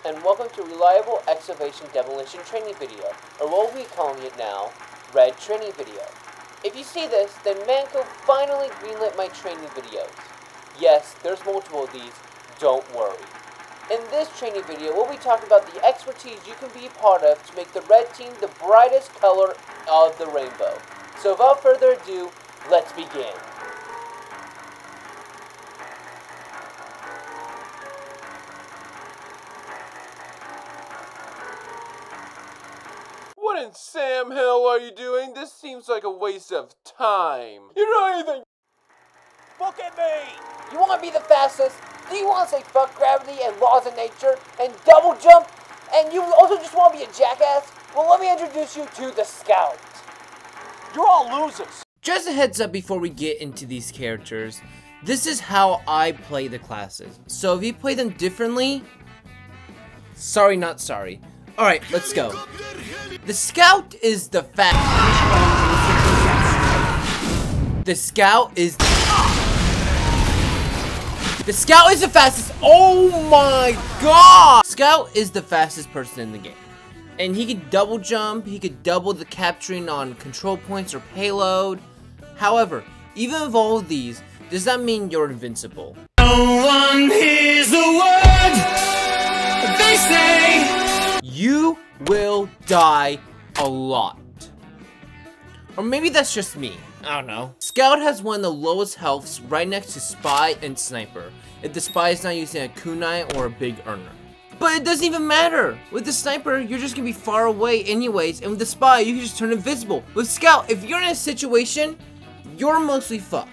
and welcome to Reliable Excavation Demolition Training Video, or what we'll be calling it now, Red Training Video. If you see this, then Manco finally greenlit my training videos. Yes, there's multiple of these, don't worry. In this training video, we'll be talking about the expertise you can be a part of to make the red team the brightest color of the rainbow. So without further ado, let's begin. What in Sam hell are you doing? This seems like a waste of time. You're not even. Look at me! You want to be the fastest? Do you want to say fuck gravity and laws of nature and double jump? And you also just want to be a jackass? Well, let me introduce you to the Scout. You're all losers. Just a heads up before we get into these characters, this is how I play the classes. So if you play them differently, sorry not sorry. Alright, let's go. The Scout is the The Scout is the Scout is the fastest. Oh my god! Scout is the fastest person in the game. And he could double jump, he could double the capturing on control points or payload. However, even with all of these, does not mean you're invincible. No one hears the word they say. You will die a lot. Or maybe that's just me. I don't know. Scout has one of the lowest healths right next to Spy and Sniper, if the Spy is not using a kunai or a big earner. But it doesn't even matter. With the Sniper, you're just gonna be far away anyways, and with the Spy, you can just turn invisible. With Scout, if you're in a situation, you're mostly fucked.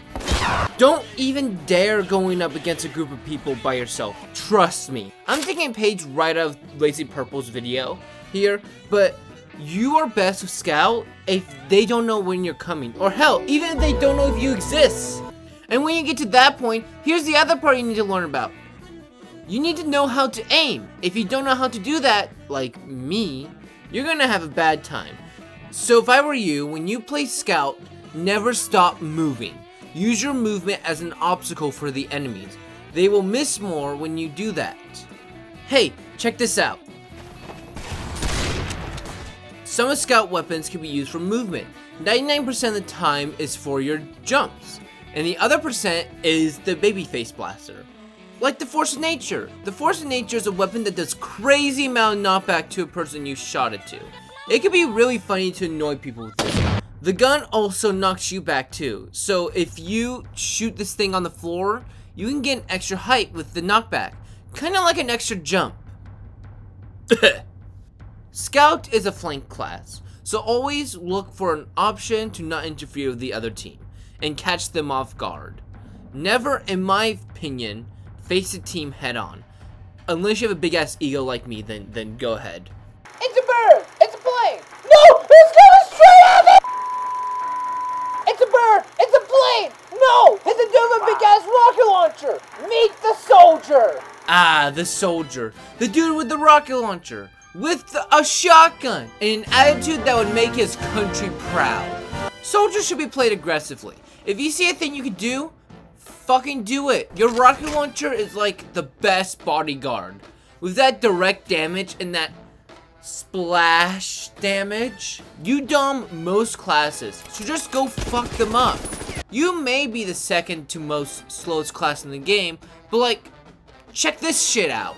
Don't even dare going up against a group of people by yourself. Trust me. I'm taking a page right out of lazypurple's video here, but you are best with Scout if they don't know when you're coming. Or hell, even if they don't know if you exist. And when you get to that point, here's the other part you need to learn about. You need to know how to aim. If you don't know how to do that, like me, you're gonna have a bad time. So if I were you, when you play Scout, never stop moving. Use your movement as an obstacle for the enemies. They will miss more when you do that. Hey, check this out. Some of Scout weapons can be used for movement. 99% of the time is for your jumps. And the other percent is the babyface blaster. Like the Force of Nature. The Force of Nature is a weapon that does crazy amount of knockback to a person you shot it to. It can be really funny to annoy people with this. The gun also knocks you back too. So if you shoot this thing on the floor, you can get an extra height with the knockback. Kinda like an extra jump. Scout is a flank class, so always look for an option to not interfere with the other team and catch them off guard. Never, in my opinion, face a team head on. Unless you have a big ass ego like me, then go ahead. It's a bird! It's a plane! No! It's going straight at me! It's a bird! It's a plane! No! It's a dude with a big ass rocket launcher! Meet the soldier! Ah, the soldier. The dude with the rocket launcher. With a shotgun and an attitude that would make his country proud. Soldiers should be played aggressively. If you see a thing you could do, fucking do it. Your rocket launcher is like the best bodyguard. With that direct damage and that splash damage, you dom most classes, so just go fuck them up. You may be the second to most slowest class in the game, but like, check this shit out.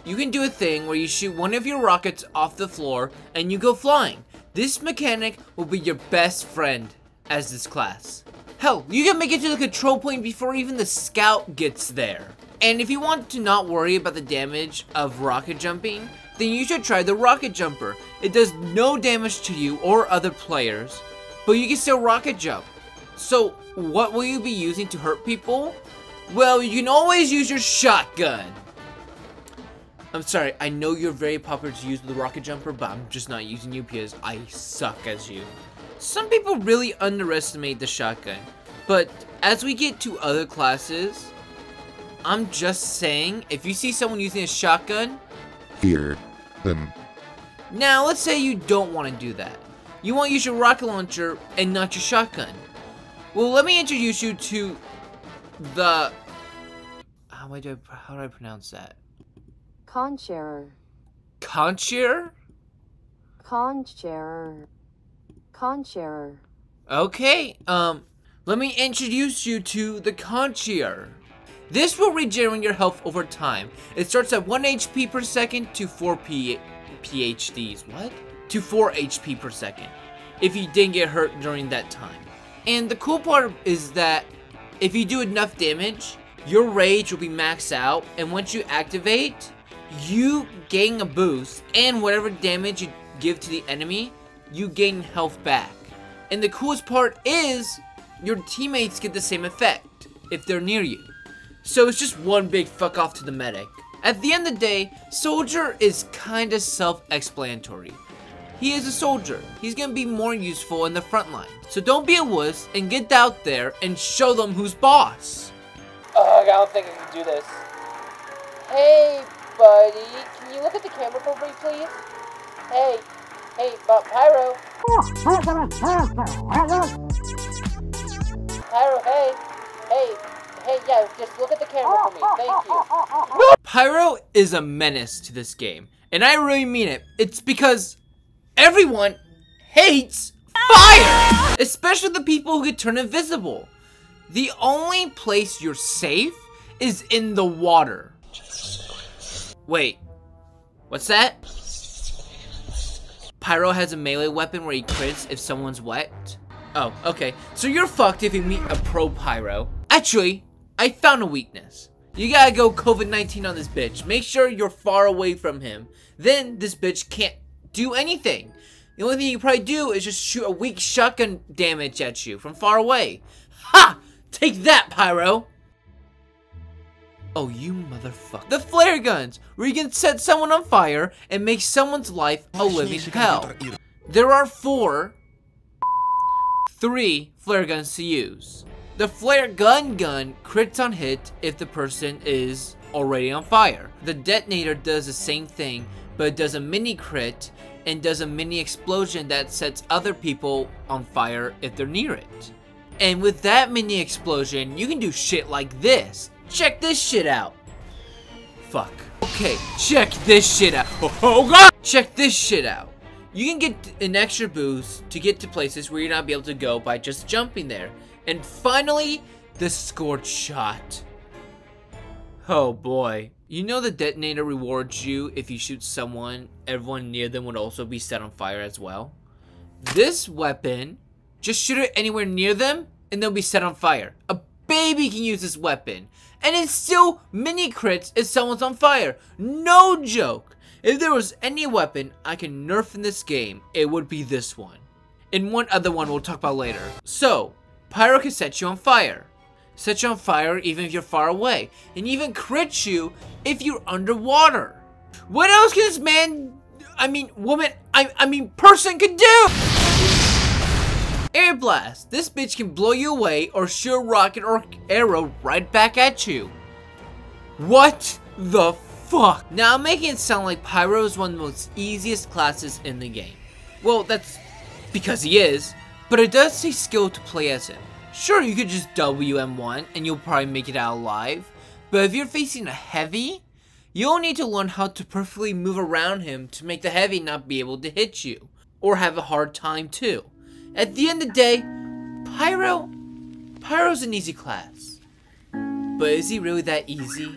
You can do a thing where you shoot one of your rockets off the floor and you go flying. This mechanic will be your best friend as this class. Hell, you can make it to the control point before even the Scout gets there. And if you want to not worry about the damage of rocket jumping, then you should try the rocket jumper. It does no damage to you or other players, but you can still rocket jump. So what will you be using to hurt people? Well, you can always use your shotgun. I'm sorry, I know you're very popular to use the rocket jumper, but I'm just not using you because I suck as you. Some people really underestimate the shotgun, but as we get to other classes, I'm just saying, if you see someone using a shotgun, hear them. Now, let's say you don't want to do that. You want to use your rocket launcher and not your shotgun. Well, let me introduce you to the... How do I pronounce that? Concherer. Concherer? Concherer. Concherer. Okay, let me introduce you to the Concherer. This will regenerate your health over time. It starts at 1 HP per second to 4 PhDs. What? To 4 HP per second. If you didn't get hurt during that time. And the cool part is that if you do enough damage, your rage will be maxed out. And once you activate, you gain a boost. And whatever damage you give to the enemy, you gain health back. And the coolest part is, your teammates get the same effect if they're near you. So it's just one big fuck off to the medic. At the end of the day, Soldier is kinda self-explanatory. He is a soldier. He's gonna be more useful in the front line. So don't be a wuss and get out there and show them who's boss. Ugh, I don't think I can do this. Hey, buddy, can you look at the camera for me, please? Hey, Pyro. Pyro, hey, yeah, just look at the camera for me, thank you. Pyro is a menace to this game, and I really mean it. It's because everyone hates fire! Especially the people who get turned invisible. The only place you're safe is in the water. Wait, what's that? Pyro has a melee weapon where he crits if someone's wet. Oh, okay. So you're fucked if you meet a pro Pyro. Actually, I found a weakness. You gotta go COVID-19 on this bitch. Make sure you're far away from him. Then this bitch can't do anything. The only thing you probably do is just shoot a weak shotgun damage at you from far away. Ha! Take that, Pyro! Oh, you motherfucker. The flare guns, where you can set someone on fire and make someone's life a living hell. There are 3 flare guns to use. The flare gun crits on hit if the person is already on fire. The detonator does the same thing, but it does a mini crit and does a mini explosion that sets other people on fire if they're near it. And with that mini explosion, you can do shit like this. Check this shit out. Fuck. Okay, check this shit out. Oh god! Check this shit out. You can get an extra boost to get to places where you're not be able to go by just jumping there. And finally, the scorch shot. Oh boy. You know the detonator rewards you if you shoot someone, everyone near them would also be set on fire as well. This weapon, just shoot it anywhere near them and they'll be set on fire. A baby can use this weapon. And it's still mini crits if someone's on fire. No joke. If there was any weapon I can nerf in this game, it would be this one. And one other one we'll talk about later. So, Pyro can set you on fire. Set you on fire even if you're far away. And even crit you if you're underwater. What else can this person can do? Air blast. This bitch can blow you away or shoot a rocket or arrow right back at you. What the fuck? Now I'm making it sound like Pyro is one of the most easiest classes in the game. Well, that's because he is, but it does take skill to play as him. Sure, you could just WM1 and you'll probably make it out alive, but if you're facing a heavy, you'll need to learn how to perfectly move around him to make the heavy not be able to hit you, or have a hard time too. At the end of the day, Pyro's an easy class. But is he really that easy?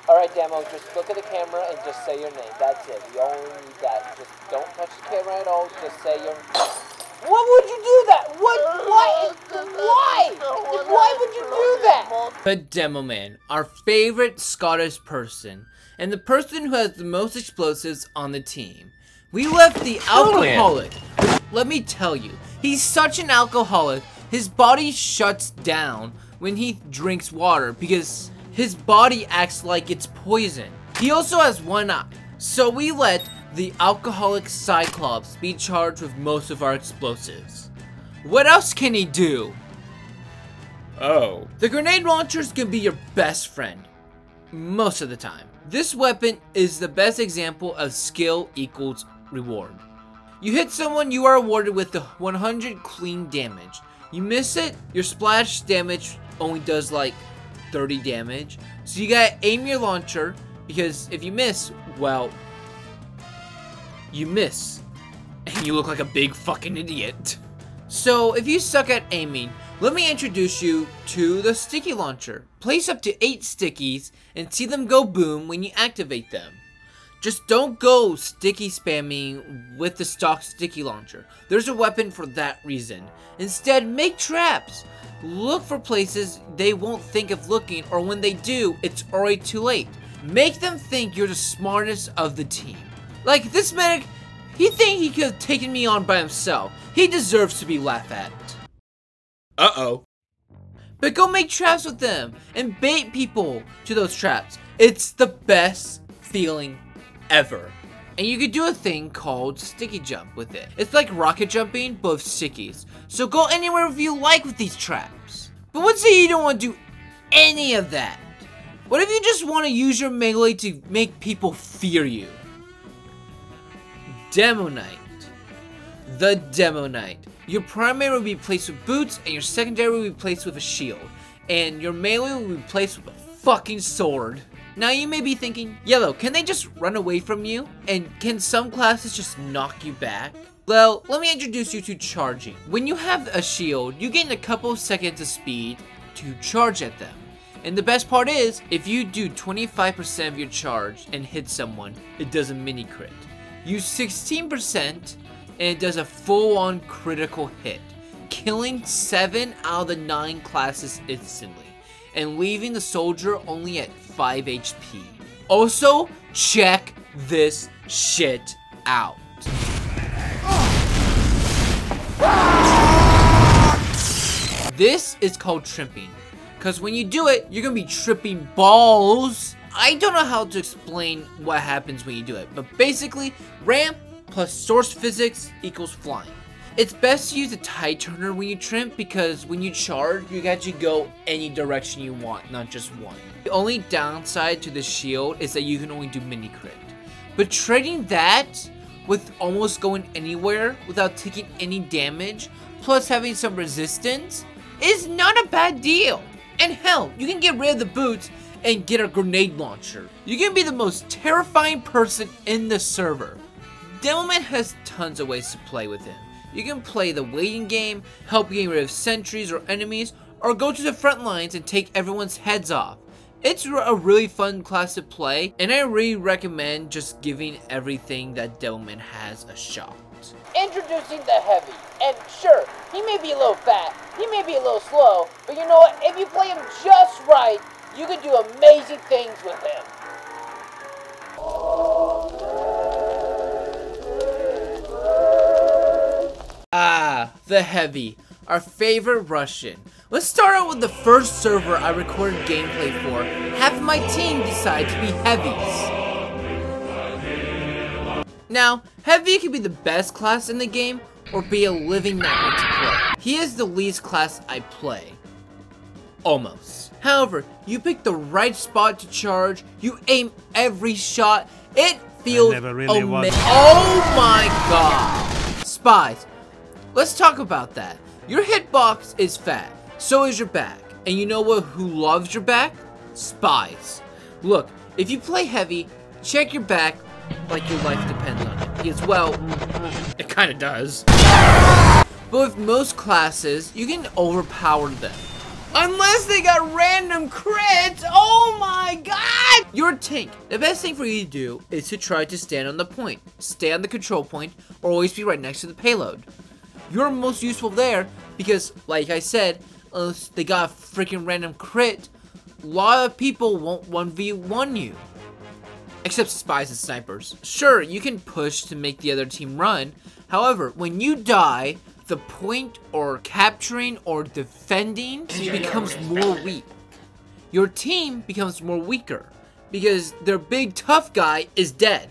Alright, Demo, just look at the camera and just say your name. That's it. We only need that. Just don't touch the camera at all. Just say your... What would you do that? Why? Why would you do that? But Demoman, our favorite Scottish person, and the person who has the most explosives on the team. We left the alcoholic. Let me tell you, he's such an alcoholic, his body shuts down when he drinks water because his body acts like it's poison. He also has one eye, so we let the alcoholic Cyclops be charged with most of our explosives. What else can he do? Oh. The grenade launchers can be your best friend, most of the time. This weapon is the best example of skill equals reward. You hit someone, you are awarded with the 100 clean damage. You miss it, your splash damage only does like 30 damage. So you gotta aim your launcher, because if you miss, well, you miss. And you look like a big fucking idiot. So if you suck at aiming, let me introduce you to the sticky launcher. Place up to 8 stickies and see them go boom when you activate them. Just don't go sticky spamming with the stock sticky launcher. There's a weapon for that reason. Instead, make traps. Look for places they won't think of looking, or when they do, it's already too late. Make them think you're the smartest of the team. Like this medic, he think he could have taken me on by himself. He deserves to be laughed at. Uh-oh. But go make traps with them and bait people to those traps. It's the best feeling ever. And you could do a thing called sticky jump with it. It's like rocket jumping, but with stickies. So go anywhere you like with these traps. But let's say you don't want to do any of that. What if you just want to use your melee to make people fear you? Demo Knight. The Demo Knight. Your primary will be placed with boots, and your secondary will be placed with a shield. And your melee will be placed with a fucking sword. Now you may be thinking, Yellow, can they just run away from you? And can some classes just knock you back? Well, let me introduce you to charging. When you have a shield, you gain a couple of seconds of speed to charge at them. And the best part is, if you do 25% of your charge and hit someone, it does a mini crit. Use 16% and it does a full-on critical hit, killing 7 out of the 9 classes instantly, and leaving the soldier only at 5 HP. Also, check this shit out. This is called tripping, because when you do it, you're gonna be tripping balls. I don't know how to explain what happens when you do it, but basically, ramp plus source physics equals flying. It's best to use a tide turner when you trim, because when you charge, you can actually go any direction you want, not just one. The only downside to the shield is that you can only do mini crit. But trading that with almost going anywhere without taking any damage, plus having some resistance, is not a bad deal. And hell, you can get rid of the boots and get a grenade launcher. You can be the most terrifying person in the server. Demoman has tons of ways to play with him. You can play the waiting game, help getting rid of sentries or enemies, or go to the front lines and take everyone's heads off. It's a really fun class to play, and I really recommend just giving everything that Demoman has a shot. Introducing the Heavy. And sure, he may be a little fat, he may be a little slow, but you know what? If you play him just right, you can do amazing things with him. Ah, the Heavy, our favorite Russian. Let's start out with the first server I recorded gameplay for. Half of my team decided to be Heavies. Now, Heavy can be the best class in the game, or be a living nightmare to play. He is the least class I play. Almost. However, you pick the right spot to charge, you aim every shot, it feels amazing. Oh my god! Spies. Let's talk about that. Your hitbox is fat, so is your back. And you know what? Who loves your back? Spies. Look, if you play Heavy, check your back like your life depends on it. Because, well, it kind of does. But with most classes, you can overpower them. Unless they got random crits! Oh my god! You're a tank. The best thing for you to do is to try to stand on the point. Stay on the control point, or always be right next to the payload. You're most useful there because, like I said, unless they got a freaking random crit, a lot of people won't 1v1 you. Except spies and snipers. Sure, you can push to make the other team run. However, when you die, the point or capturing or defending becomes more weak. Your team becomes more weaker because their big tough guy is dead.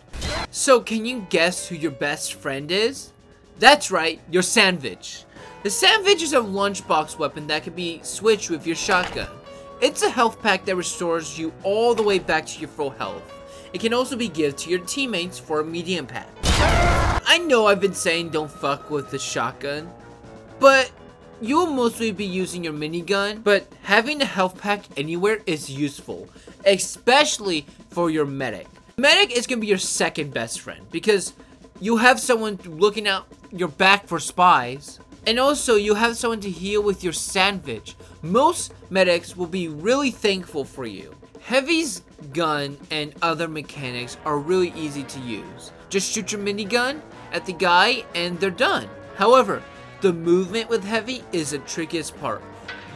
So can you guess who your best friend is? That's right, your sandwich. The sandwich is a lunchbox weapon that can be switched with your shotgun. It's a health pack that restores you all the way back to your full health. It can also be given to your teammates for a medium pack. I know I've been saying don't fuck with the shotgun, but you will mostly be using your minigun, but having a health pack anywhere is useful, especially for your medic. Medic is going to be your second best friend because you have someone looking out your back for spies, and also you have someone to heal with your sandwich. Most medics will be really thankful for you. Heavy's gun and other mechanics are really easy to use. Just shoot your minigun at the guy and they're done. However, the movement with Heavy is the trickiest part.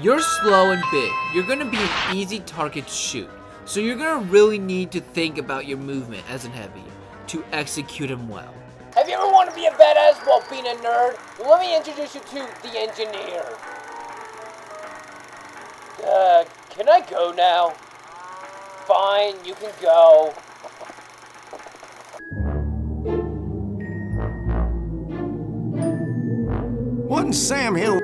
You're slow and big. You're going to be an easy target to shoot. So you're going to really need to think about your movement as in Heavy to execute him well. Have you ever wanted to be a badass while being a nerd? Well, let me introduce you to the engineer. Can I go now? Fine, you can go. Wasn't Sam Hill?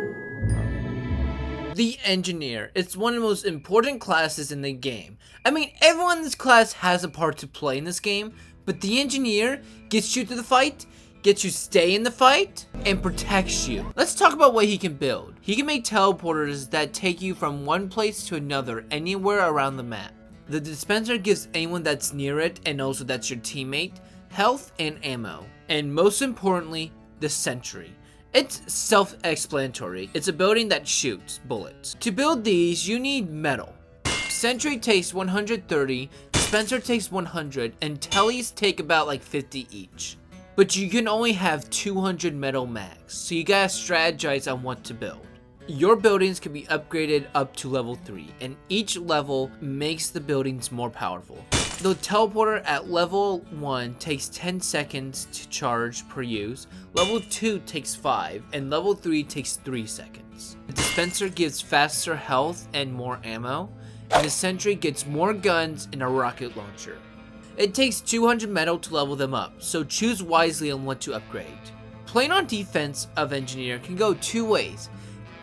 The engineer. It's one of the most important classes in the game. I mean, everyone in this class has a part to play in this game, but the engineer gets you to the fight, gets you stay in the fight, and protects you. Let's talk about what he can build. He can make teleporters that take you from one place to another anywhere around the map. The dispenser gives anyone that's near it, and also that's your teammate, health and ammo. And most importantly, the sentry. It's self-explanatory. It's a building that shoots bullets. To build these, you need metal. Sentry takes 130, dispenser takes 100, and tellies take about like 50 each. But you can only have 200 metal max, so you gotta strategize on what to build. Your buildings can be upgraded up to level 3, and each level makes the buildings more powerful. The teleporter at level 1 takes 10 seconds to charge per use, level 2 takes 5, and level 3 takes 3 seconds. The dispenser gives faster health and more ammo, and the sentry gets more guns and a rocket launcher. It takes 200 metal to level them up, so choose wisely on what to upgrade. Playing on defense of engineer can go two ways.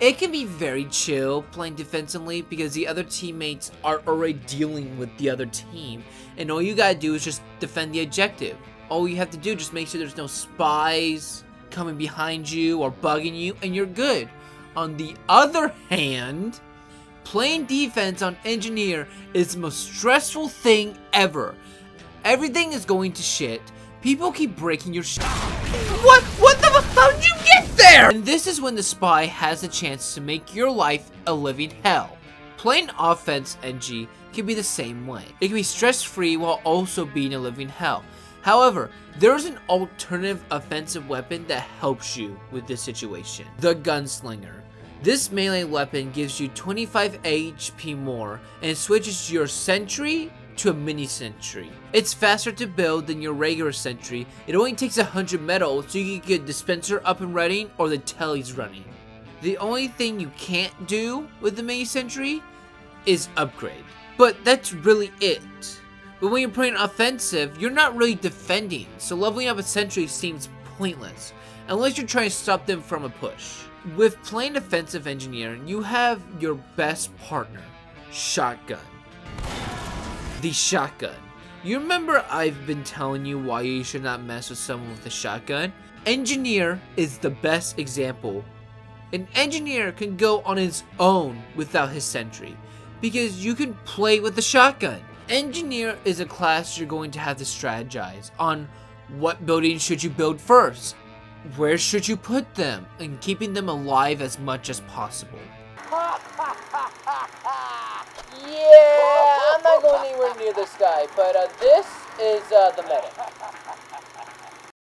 It can be very chill playing defensively because the other teammates are already dealing with the other team, and all you gotta do is just defend the objective. All you have to do is just make sure there's no spies coming behind you or bugging you, and you're good. On the other hand, playing defense on engineer is the most stressful thing ever. Everything is going to shit. People keep breaking your shit. What the fuck? How did you get there? And this is when the spy has a chance to make your life a living hell. Playing offense NG can be the same way. It can be stress-free while also being a living hell. However, there's an alternative offensive weapon that helps you with this situation. The Gunslinger. This melee weapon gives you 25 HP more and switches your sentry to a mini sentry. It's faster to build than your regular sentry. It only takes 100 metal, so you can get dispenser up and running or the telly's running. The only thing you can't do with the mini sentry is upgrade, but that's really it. But when you're playing offensive, you're not really defending, so leveling up a sentry seems pointless unless you're trying to stop them from a push. With playing offensive engineer, you have your best partner, shotgun. The shotgun. You remember I've been telling you why you should not mess with someone with a shotgun? Engineer is the best example. An engineer can go on his own without his sentry because you can play with the shotgun. Engineer is a class you're going to have to strategize on what buildings should you build first, where should you put them, and keeping them alive as much as possible. Yeah, I'm not going anywhere near this guy, but this is the medic.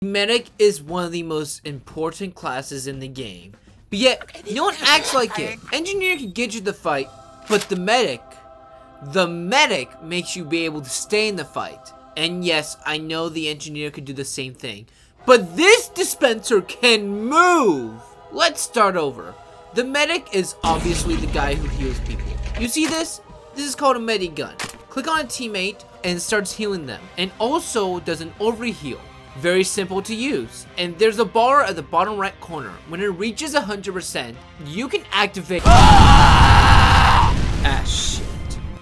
Medic is one of the most important classes in the game, but yet no one acts like it. Engineer can get you the fight, but the medic makes you be able to stay in the fight. And yes, I know the engineer could do the same thing, but this dispenser can move. Let's start over. The medic is obviously the guy who heals people. You see this? This is called a medigun. Click on a teammate and it starts healing them, and also does an overheal. Very simple to use. And there's a bar at the bottom right corner. When it reaches 100%, you can activate. Ah, shit.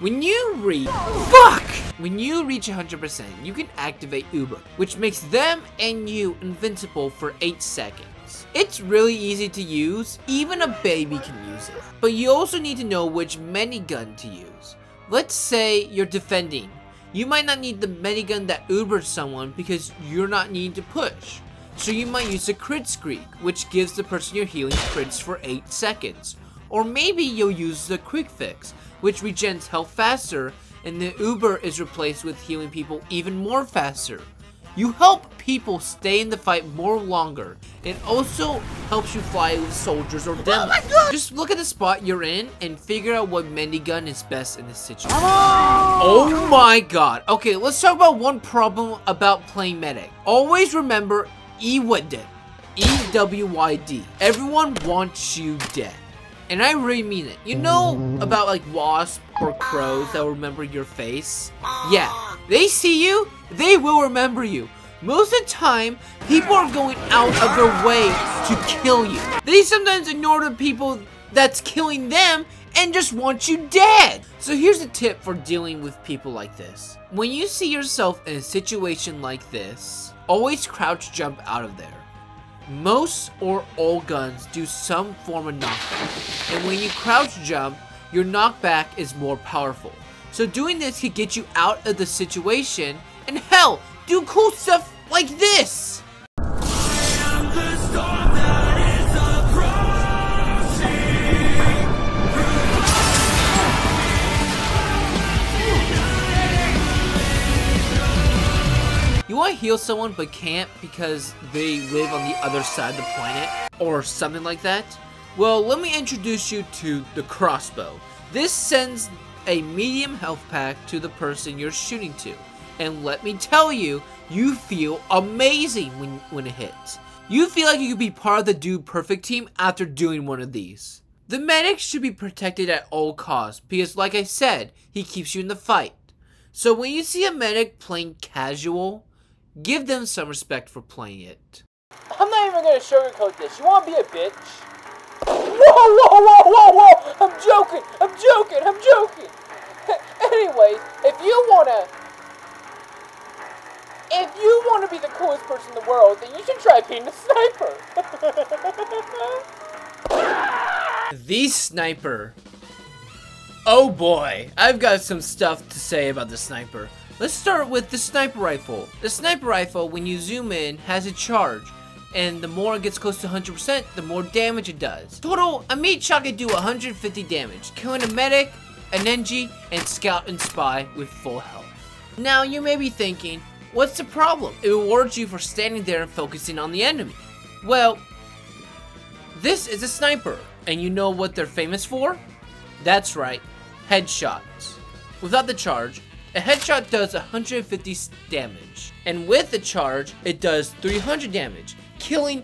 When you reach 100%, you can activate Uber, which makes them and you invincible for 8 seconds. It's really easy to use, even a baby can use it. But you also need to know which minigun to use. Let's say you're defending. You might not need the minigun that Ubers someone because you're not needing to push. So you might use a crit streak, which gives the person you're healing crits for 8 seconds. Or maybe you'll use the quick fix, which regens health faster, and the Uber is replaced with healing people even more faster. You help people stay in the fight more longer. It also helps you fly with soldiers or demos. Just look at the spot you're in and figure out what minigun is best in this situation. Oh my god. Okay, let's talk about one problem about playing medic. Always remember EWYD. EWYD. Everyone wants you dead. And I really mean it. You know about like wasps or crows that will remember your face? Yeah, they see you, they will remember you. Most of the time, people are going out of their way to kill you. They sometimes ignore the people that's killing them and just want you dead. So here's a tip for dealing with people like this. When you see yourself in a situation like this, always crouch jump out of there. Most or all guns do some form of knockback, and when you crouch jump, your knockback is more powerful. So doing this can get you out of the situation, and hell, do cool stuff like this! You want to heal someone but can't because they live on the other side of the planet or something like that? Well, let me introduce you to the crossbow. This sends a medium health pack to the person you're shooting to. And let me tell you, you feel amazing when it hits. You feel like you could be part of the Dude Perfect team after doing one of these. The medic should be protected at all costs because like I said, he keeps you in the fight. So when you see a medic playing casual, give them some respect for playing it. I'm not even gonna sugarcoat this. You wanna be a bitch? Whoa! I'm joking! Anyway, if you wanna be the coolest person in the world, then you should try being a sniper. The sniper. Oh boy, I've got some stuff to say about the sniper. Let's start with the sniper rifle. The sniper rifle, when you zoom in, has a charge. And the more it gets close to 100%, the more damage it does. Total, a meat shot can do 150 damage, killing a medic, an NG, and scout and spy with full health. Now, you may be thinking, what's the problem? It rewards you for standing there and focusing on the enemy. Well, this is a sniper, and you know what they're famous for? That's right, headshots. Without the charge, a headshot does 150 damage, and with the charge, it does 300 damage, killing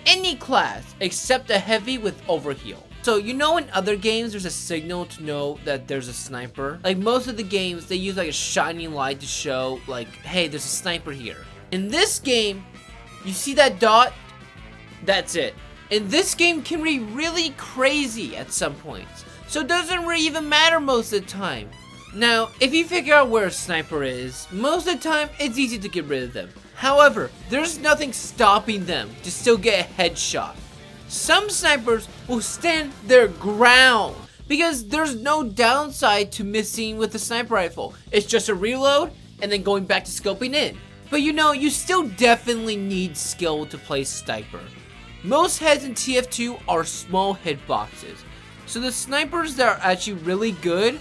any class except a heavy with overheal. So you know in other games there's a signal to know that there's a sniper? Like most of the games, they use like a shining light to show like, hey, there's a sniper here. In this game, you see that dot? That's it. And this game can be really crazy at some points, so it doesn't really even matter most of the time. Now, if you figure out where a sniper is, most of the time, it's easy to get rid of them. However, there's nothing stopping them to still get a headshot. Some snipers will stand their ground because there's no downside to missing with the sniper rifle. It's just a reload and then going back to scoping in. But you know, you still definitely need skill to play sniper. Most heads in TF2 are small hitboxes. So the snipers that are actually really good,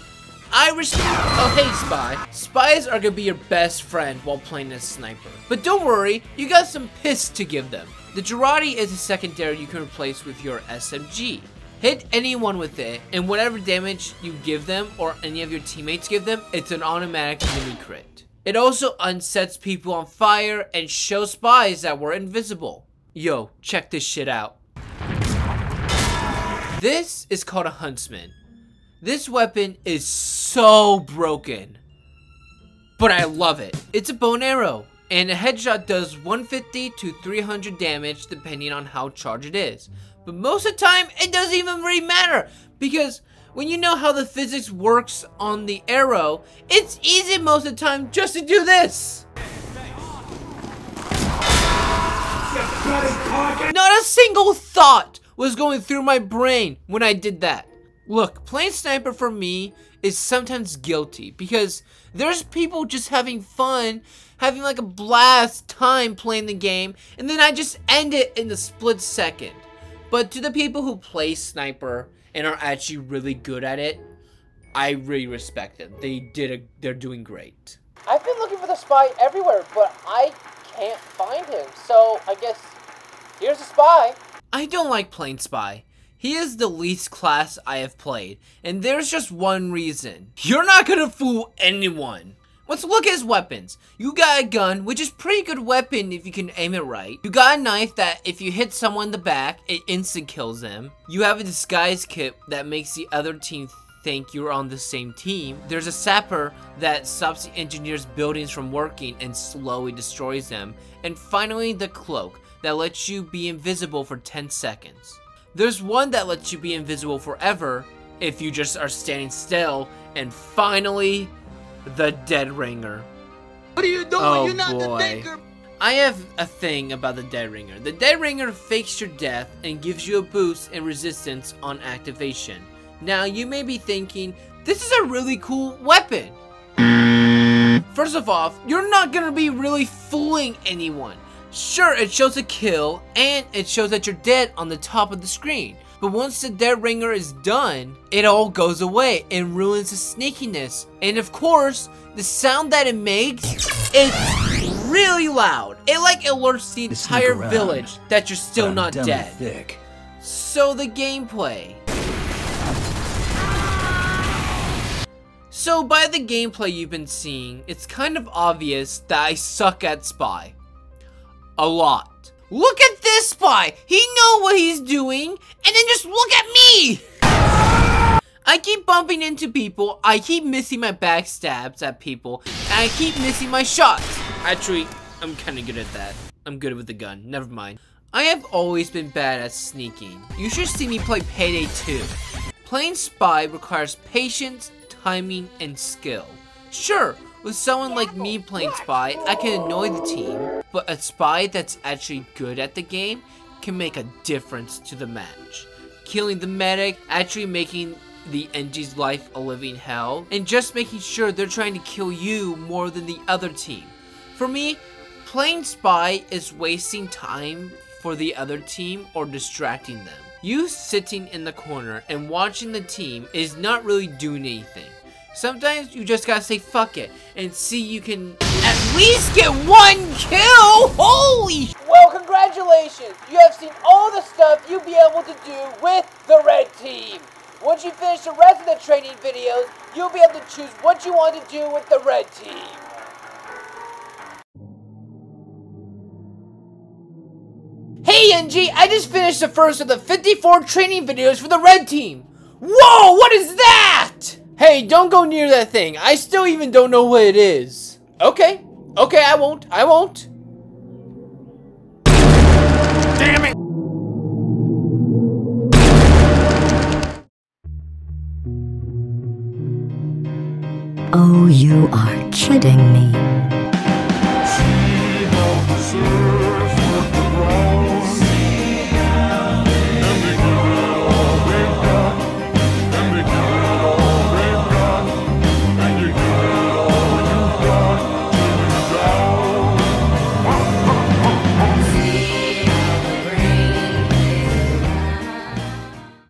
I respect. Oh hey Spy. Spies are gonna be your best friend while playing as sniper. But don't worry, you got some piss to give them. The Girardi is a secondary you can replace with your SMG. Hit anyone with it, and whatever damage you give them or any of your teammates give them, it's an automatic mini crit. It also unsets people on fire and shows spies that were invisible. Yo, check this shit out. This is called a Huntsman. This weapon is so broken, but I love it. It's a bow and arrow, and a headshot does 150 to 300 damage depending on how charged it is. But most of the time, it doesn't even really matter, because when you know how the physics works on the arrow, it's easy most of the time just to do this. Not Not a single thought was going through my brain when I did that. Look, playing sniper for me is sometimes guilty because there's people just having fun, having like a blast time playing the game, and then I just end it in a split second. But to the people who play sniper and are actually really good at it, I really respect them. They're doing great. I've been looking for the spy everywhere, but I can't find him. So I guess here's the spy. I don't like playing spy. He is the least class I have played, and there's just one reason. You're not gonna fool anyone. Let's look at his weapons. You got a gun, which is pretty good weapon if you can aim it right. You got a knife that if you hit someone in the back, it instant kills them. You have a disguise kit that makes the other team think you're on the same team. There's a sapper that stops the engineers' buildings from working and slowly destroys them. And finally, the cloak that lets you be invisible for 10 seconds. There's one that lets you be invisible forever if you just are standing still. And finally, the dead ringer. What are you doing? Oh, You're not boy. the thinker. I have a thing about the dead ringer. The dead ringer fakes your death and gives you a boost in resistance on activation. Now, you may be thinking, this is a really cool weapon. First of all, you're not gonna be really fooling anyone. Sure, it shows a kill, and it shows that you're dead on the top of the screen. But once the dead ringer is done, it all goes away and ruins the sneakiness. And of course, the sound that it makes, it's really loud. It like alerts the entire village that you're still not dead. So the gameplay. So by the gameplay you've been seeing, it's kind of obvious that I suck at spy. A lot. Look at this spy! He knows what he's doing, and then just look at me! I keep bumping into people, I keep missing my backstabs at people, and I keep missing my shots. Actually, I'm kinda good at that. I'm good with the gun, never mind. I have always been bad at sneaking. You should see me play Payday 2. Playing spy requires patience, timing, and skill. Sure, with someone like me playing spy, I can annoy the team, but a spy that's actually good at the game can make a difference to the match. Killing the medic, actually making the NG's life a living hell, and just making sure they're trying to kill you more than the other team. For me, playing spy is wasting time for the other team or distracting them. You sitting in the corner and watching the team is not really doing anything. Sometimes you just gotta say fuck it and see you can at least get one kill. Holy sh! Well, congratulations! You have seen all the stuff you'll be able to do with the red team. Once you finish the rest of the training videos, you'll be able to choose what you want to do with the red team. Hey NG, I just finished the first of the 54 training videos for the red team. Whoa, what is that? Hey, don't go near that thing. I still even don't know what it is. Okay, I won't. Damn it! Oh, you are kidding me.